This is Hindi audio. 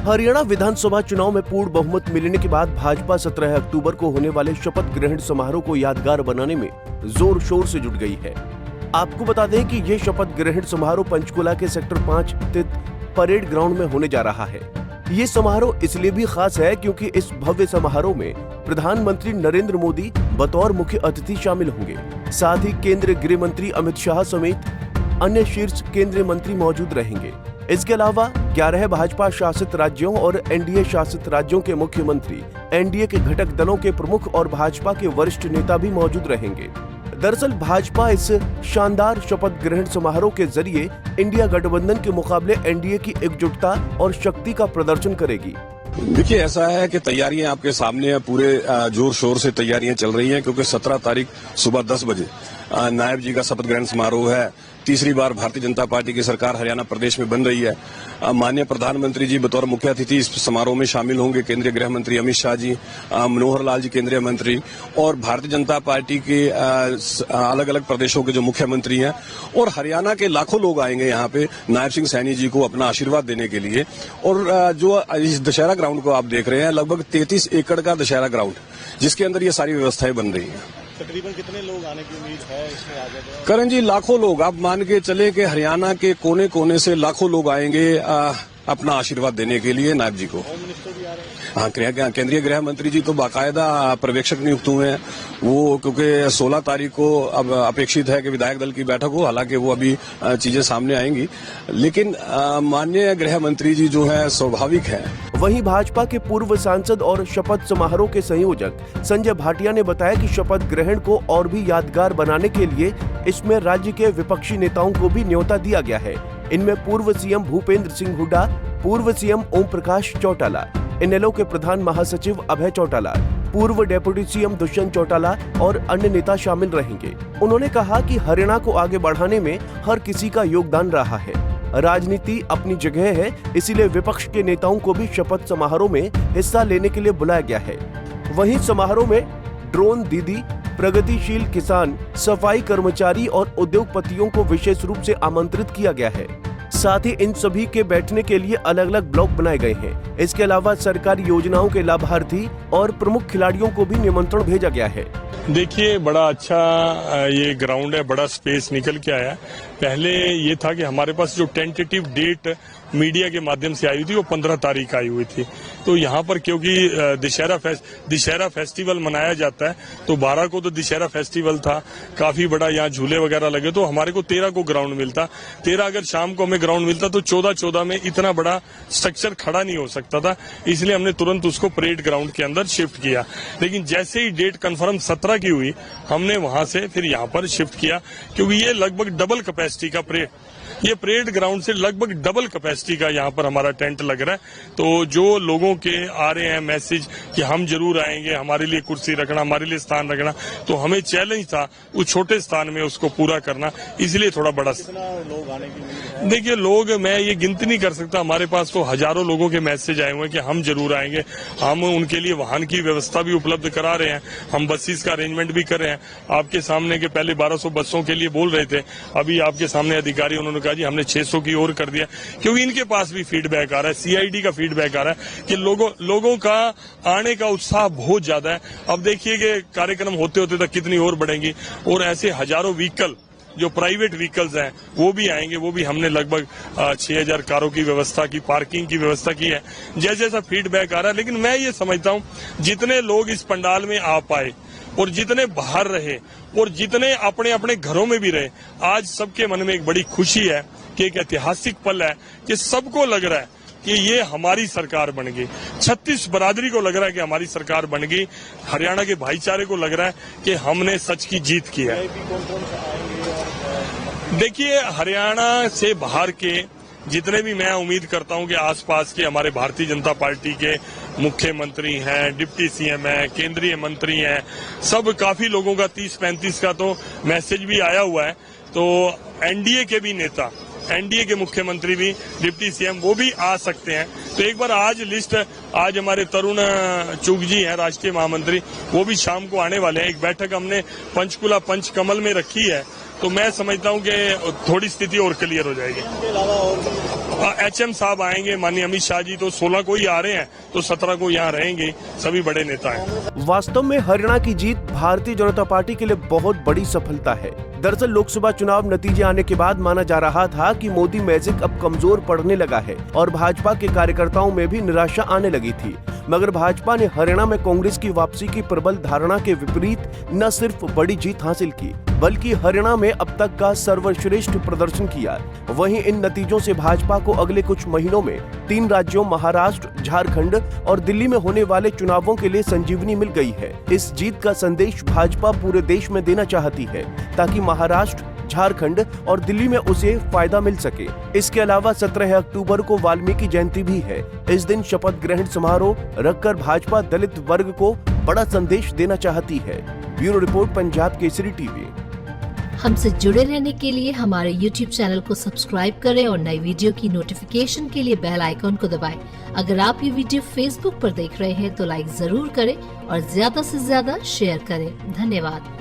हरियाणा विधानसभा चुनाव में पूर्ण बहुमत मिलने के बाद भाजपा 17 अक्टूबर को होने वाले शपथ ग्रहण समारोह को यादगार बनाने में जोर शोर से जुट गई है। आपको बता दें कि ये शपथ ग्रहण समारोह पंचकुला के सेक्टर 5 स्थित परेड ग्राउंड में होने जा रहा है। ये समारोह इसलिए भी खास है क्योंकि इस भव्य समारोह में प्रधानमंत्री नरेंद्र मोदी बतौर मुख्य अतिथि शामिल होंगे। साथ ही केंद्रीय गृह मंत्री अमित शाह समेत अन्य शीर्ष केंद्रीय मंत्री मौजूद रहेंगे। इसके अलावा 11 भाजपा शासित राज्यों और एनडीए शासित राज्यों के मुख्यमंत्री, एनडीए के घटक दलों के प्रमुख और भाजपा के वरिष्ठ नेता भी मौजूद रहेंगे। दरअसल भाजपा इस शानदार शपथ ग्रहण समारोह के जरिए इंडिया गठबंधन के मुकाबले एनडीए की एकजुटता और शक्ति का प्रदर्शन करेगी। देखिए, ऐसा है कि तैयारियां आपके सामने है, पूरे जोर शोर से तैयारियां चल रही हैं क्योंकि 17 तारीख सुबह 10 बजे नायब जी का शपथ ग्रहण समारोह है। तीसरी बार भारतीय जनता पार्टी की सरकार हरियाणा प्रदेश में बन रही है। माननीय प्रधानमंत्री जी बतौर मुख्य अतिथि इस समारोह में शामिल होंगे। केंद्रीय गृह मंत्री अमित शाह जी, मनोहर लाल जी केंद्रीय मंत्री और भारतीय जनता पार्टी के अलग अलग प्रदेशों के जो मुख्यमंत्री हैं और हरियाणा के लाखों लोग आएंगे यहाँ पे नायब सिंह सैनी जी को अपना आशीर्वाद देने के लिए। और जो इस दशहरा ग्राउंड को आप देख रहे हैं, लगभग 33 एकड़ का दशहरा ग्राउंड, जिसके अंदर ये सारी व्यवस्थाएं बन रही हैं। तकरीबन कितने लोग आने की उम्मीद है इसमें आगे? करण जी, लाखों लोग, आप मान के चले कि हरियाणा के कोने कोने से लाखों लोग आएंगे अपना आशीर्वाद देने के लिए नायब जी को। होम मिनिस्टर भी आ रहे हैं? हाँ, केंद्रीय गृह मंत्री जी तो बाकायदा पर्यवेक्षक नियुक्त हुए हैं। वो क्योंकि 16 तारीख को अब अपेक्षित है कि विधायक दल की बैठक हो, हालांकि वो अभी चीजें सामने आएंगी, लेकिन माननीय गृह मंत्री जी जो है स्वाभाविक है। वहीं भाजपा के पूर्व सांसद और शपथ समारोह के संयोजक संजय भाटिया ने बताया कि शपथ ग्रहण को और भी यादगार बनाने के लिए इसमें राज्य के विपक्षी नेताओं को भी न्योता दिया गया है। इनमें पूर्व सीएम भूपेंद्र सिंह हुड्डा, पूर्व सीएम ओम प्रकाश चौटाला, इनेलो के प्रधान महासचिव अभय चौटाला, पूर्व डेप्यूटी सीएम दुष्यंत चौटाला और अन्य नेता शामिल रहेंगे। उन्होंने कहा कि हरियाणा को आगे बढ़ाने में हर किसी का योगदान रहा है। राजनीति अपनी जगह है, इसीलिए विपक्ष के नेताओं को भी शपथ समारोह में हिस्सा लेने के लिए बुलाया गया है। वहीं समारोह में ड्रोन दीदी, प्रगतिशील किसान, सफाई कर्मचारी और उद्योगपतियों को विशेष रूप से आमंत्रित किया गया है। साथ ही इन सभी के बैठने के लिए अलग अलग ब्लॉक बनाए गए हैं। इसके अलावा सरकारी योजनाओं के लाभार्थी और प्रमुख खिलाड़ियों को भी निमंत्रण भेजा गया है। देखिए, बड़ा अच्छा ये ग्राउंड है, बड़ा स्पेस निकल के आया। पहले ये था कि हमारे पास जो टेंटेटिव डेट मीडिया के माध्यम से आई हुई थी वो 15 तारीख आई हुई थी। तो यहाँ पर क्योंकि दशहरा फेस्टिवल मनाया जाता है, तो 12 को तो दशहरा फेस्टिवल था, काफी बड़ा यहाँ झूले वगैरह लगे, तो हमारे को 13 को ग्राउंड मिलता। 13 अगर शाम को हमें ग्राउंड मिलता तो 14 में इतना बड़ा स्ट्रक्चर खड़ा नहीं हो सकता था, इसलिए हमने तुरंत उसको परेड ग्राउंड के अंदर शिफ्ट किया। लेकिन जैसे ही डेट कंफर्म 17 की हुई, हमने वहां से फिर यहाँ पर शिफ्ट किया, क्योंकि ये लगभग डबल कैपेसिटी का परेड ग्राउंड से लगभग डबल कैपेसिटी का यहाँ पर हमारा टेंट लग रहा है। तो जो लोगों के आ रहे हैं मैसेज कि हम जरूर आएंगे, हमारे लिए कुर्सी रखना, हमारे लिए स्थान रखना, तो हमें चैलेंज था उस छोटे स्थान में उसको पूरा करना, इसलिए थोड़ा बड़ा। लोग आने की उम्मीद है? देखिए, लोग मैं ये गिनती नहीं कर सकता, हमारे पास तो हजारों लोगों के मैसेज आए हुए हैं कि हम जरूर आएंगे। हम उनके लिए वाहन की व्यवस्था भी उपलब्ध करा रहे हैं, हम बसेस का अरेंजमेंट भी कर रहे हैं। आपके सामने के पहले 1200 बसों के लिए बोल रहे थे, अभी आपके सामने अधिकारी उन्होंने कहा जी हमने 600 की ओर कर दिया, क्योंकि इनके पास भी फीडबैक आ रहा है, सीआईडी का फीडबैक आ रहा है कि लोगों का आने का उत्साह बहुत ज्यादा है। अब देखिए कि कार्यक्रम होते होते तक कितनी और बढ़ेंगी, और ऐसे हजारों व्हीकल जो प्राइवेट व्हीकल्स हैं वो भी आएंगे। वो भी हमने लगभग 6000 कारों की व्यवस्था की, पार्किंग की व्यवस्था की है, जैसे जैसा फीडबैक आ रहा है। लेकिन मैं ये समझता हूँ जितने लोग इस पंडाल में आ पाए और जितने बाहर रहे और जितने अपने अपने घरों में भी रहे, आज सबके मन में एक बड़ी खुशी है कि एक ऐतिहासिक पल है कि सबको लग रहा है कि ये हमारी सरकार बन गई। 36 बरादरी को लग रहा है कि हमारी सरकार बन गई। हरियाणा के भाईचारे को लग रहा है कि हमने सच की जीत की है। देखिए, हरियाणा से बाहर के जितने भी, मैं उम्मीद करता हूं कि आसपास के हमारे भारतीय जनता पार्टी के मुख्यमंत्री हैं, डिप्टी सीएम हैं, केंद्रीय मंत्री हैं, सब काफी लोगों का 30-35 का तो मैसेज भी आया हुआ है। तो एनडीए के भी नेता, एनडीए के मुख्यमंत्री भी, डिप्टी सीएम, वो भी आ सकते हैं। तो एक बार आज हमारे तरुण चुग जी हैं राष्ट्रीय महामंत्री, वो भी शाम को आने वाले हैं। एक बैठक हमने पंचकुला पंचकमल में रखी है, तो मैं समझता हूं कि थोड़ी स्थिति और क्लियर हो जाएगी। इसके अलावा और HM साहब आएंगे, माननीय अमित शाह जी, तो 16 को ही आ रहे हैं, तो 17 को यहाँ रहेंगे, सभी बड़े नेता हैं। वास्तव में हरियाणा की जीत भारतीय जनता पार्टी के लिए बहुत बड़ी सफलता है। दरअसल लोकसभा चुनाव नतीजे आने के बाद माना जा रहा था कि मोदी मैजिक अब कमजोर पड़ने लगा है और भाजपा के कार्यकर्ताओं में भी निराशा आने लगी थी। मगर भाजपा ने हरियाणा में कांग्रेस की वापसी की प्रबल धारणा के विपरीत न सिर्फ बड़ी जीत हासिल की, बल्कि हरियाणा में अब तक का सर्वश्रेष्ठ प्रदर्शन किया। वहीं इन नतीजों से भाजपा को अगले कुछ महीनों में 3 राज्यों महाराष्ट्र, झारखंड और दिल्ली में होने वाले चुनावों के लिए संजीवनी मिल गई है। इस जीत का संदेश भाजपा पूरे देश में देना चाहती है ताकि महाराष्ट्र, झारखंड और दिल्ली में उसे फायदा मिल सके। इसके अलावा 17 अक्टूबर को वाल्मीकि जयंती भी है। इस दिन शपथ ग्रहण समारोह रखकर भाजपा दलित वर्ग को बड़ा संदेश देना चाहती है। Bureau report, Punjab Kesari TV. हमसे जुड़े रहने के लिए हमारे YouTube चैनल को सब्सक्राइब करें और नई वीडियो की नोटिफिकेशन के लिए बेल आइकॉन को दबाएं। अगर आप ये वीडियो Facebook पर देख रहे हैं तो लाइक जरूर करें और ज्यादा से ज्यादा शेयर करें। धन्यवाद।